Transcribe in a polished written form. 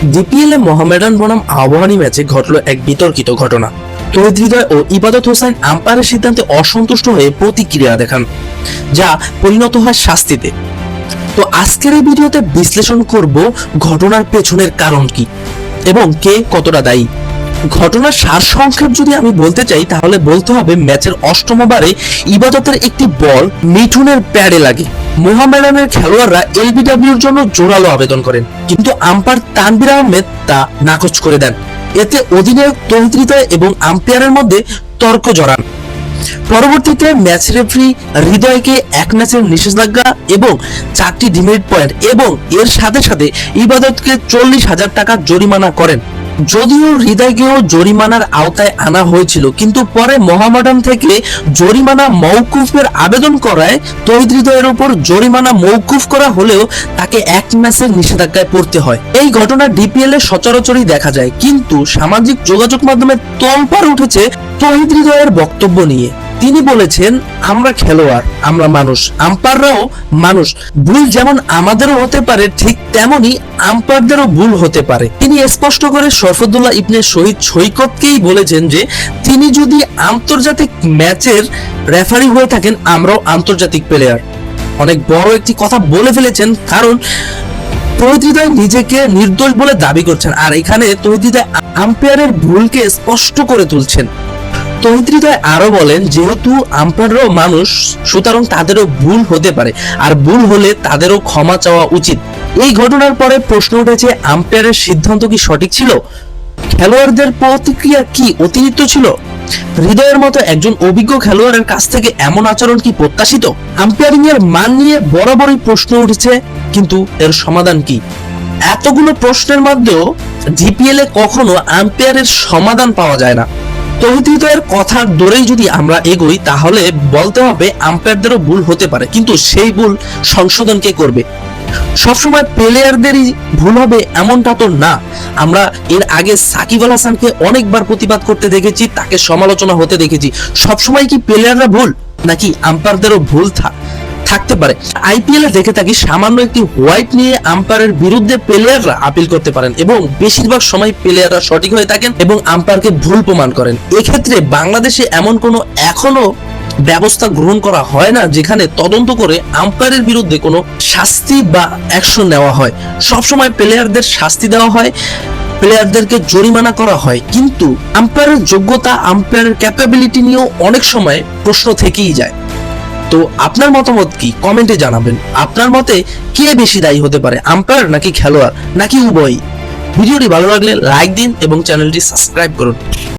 DPL এ মোহামেডান বনাম আবাহনী ম্যাচে ঘটল এক বিতর্কিত ঘটনা। তৌহিদ হৃদয় ও ইবাদত হোসেন আম্পায়ারের সিদ্ধান্তে অসন্তুষ্ট হয়ে প্রতিক্রিয়া দেখান, যা পরিণত হয় শাস্তিতে। তো আজকের এই ভিডিওতে বিশ্লেষণ করব ঘটনার পেছনের কারণ কি এবং কে কতটা দায়ী। ঘটনার সারসংক্ষেপ যদি আমি বলতে চাই তাহলে বলতে হবে ম্যাচের অষ্টম ওভারে ইবাদতের একটি বল মিঠুনের প্যাডে লাগে। মোহামেডানের খেলোয়াড়রা এলবিডব্লিউর জন্য জোরালো আবেদন করেন, কিন্তু আম্পায়ার তানভীর আহমেদ তা নাকচ করে দেন। এতে অধিনায়ক তৌহিদ হৃদয় এবং আম্পায়ারের মধ্যে তর্ক জড়ান। পরবর্তীতে ম্যাচ রেফারি হৃদয়কে এক ম্যাচের নিষেধাজ্ঞা এবং 4টি ডিমেরিট পয়েন্ট এবং এর সাথে সাথে ইবাদতকে 40,000 টাকা জরিমানা করেন। যদিও হৃদয়কেও জরিমানার আওতায় আনা হয়েছিল, কিন্তু পরে মোহামেডান থেকে জরিমানা মওকুফের আবেদন করায় তৌহিদ হৃদয়ের উপর জরিমানা মওকুফ করা হলেও তাকে এক ম্যাচের নিষেধাজ্ঞায় পড়তে হয়। এই ঘটনা ডিপিএল এ সচরাচরই দেখা যায়, কিন্তু সামাজিক যোগাযোগ মাধ্যমে তোলপাড় উঠেছে তৌহিদ হৃদয়ের বক্তব্য নিয়ে। তিনি বলেছেন, আমরা খেলোয়াড়, আমরা মানুষ, আম্পায়াররাও মানুষ, ভুল যেমন আমাদেরও হতে পারে ঠিক তেমনি আম্পায়ারদেরও ভুল হতে পারে। তিনি স্পষ্ট করে শরফুদ্দৌলা ইবনে শহীদ সৈকতকেই বলেছেন যে তিনি যদি আন্তর্জাতিক ম্যাচের রেফারি হয়ে থাকেন, আমরাও আন্তর্জাতিক প্লেয়ার। অনেক বড় একটি কথা বলে ফেলেছেন, কারণ তৌহিদ হৃদয় নিজেকে নির্দোষ বলে দাবি করছেন, আর এখানে তৌহিদ হৃদয় আম্পায়ারের ভুলকে স্পষ্ট করে তুলছেন। তৌহিদ হৃদয় আরো বলেন, যেহেতু আম্পায়াররাও মানুষ, সুতরাং তাদেরও ভুল হতে পারে, আর ভুল হলে তাদেরও ক্ষমা চাওয়া উচিত। এই ঘটনার পরে প্রশ্ন উঠেছে, আম্পায়ারের সিদ্ধান্ত কি সঠিক ছিল? খেলোয়াড়দের প্রতিক্রিয়া কি অতিরিক্ত ছিল? হৃদয়ের মতো একজন অভিজ্ঞ খেলোয়াড়ের কাছ থেকে এমন আচরণ কি প্রত্যাশিত? আম্পায়ারিং এর মান নিয়ে বরাবরই প্রশ্ন উঠেছে, কিন্তু এর সমাধান কি? এতগুলো প্রশ্নের মধ্যেও ডিপিএল এ কখনো আম্পায়ারের সমাধান পাওয়া যায় না। তৌহিদ হৃদয়ের কথার দৌড়েই যদি আমরা এগোই তাহলে বলতে হবে আম্পায়ারদেরও ভুল হতে পারে, কিন্তু সেই ভুল সংশোধন কে করবে? সবসময় প্লেয়ারদেরই ভুল হবে এমনটা তো না। আমরা এর আগে সাকিব আল হাসানকে অনেকবার প্রতিবাদ করতে দেখেছি, তাকে সমালোচনা হতে দেখেছি। সবসময় কি প্লেয়াররা ভুল, নাকি আম্পায়ারদেরও ভুল থাকতে পারে? আইপিএল এ দেখে থাকি সামান্য একটি হোয়াইট নিয়ে আম্পায়ারের বিরুদ্ধে প্লেয়াররা আপিল করতে পারেন এবং বেশিরভাগ সময় প্লেয়াররা সঠিক হয়ে থাকেন এবং আম্পায়ারকে ভুল প্রমাণ করেন। এক্ষেত্রে বাংলাদেশে এমন কোনো এখনো ব্যবস্থা গ্রহণ করা হয় না যেখানে তদন্ত করে আম্পায়ারের বিরুদ্ধে কোনো শাস্তি বা অ্যাকশন নেওয়া হয়। সবসময় প্লেয়ারদের শাস্তি দেওয়া হয়, প্লেয়ারদেরকে জরিমানা করা হয়, কিন্তু আম্পায়ারের যোগ্যতা, আম্পায়ারের ক্যাপাবিলিটি নিয়েও অনেক সময় প্রশ্ন থেকেই যায়। তো আপনার মতামত কি? কমেন্টে জানাবেন। আপনার মতে কে বেশি দায়ী হতে পারে, আম্পায়ার নাকি খেলোয়াড়, নাকি উভয়ই? ভিডিওটি ভালো লাগলে লাইক দিন এবং চ্যানেলটি সাবস্ক্রাইব করুন।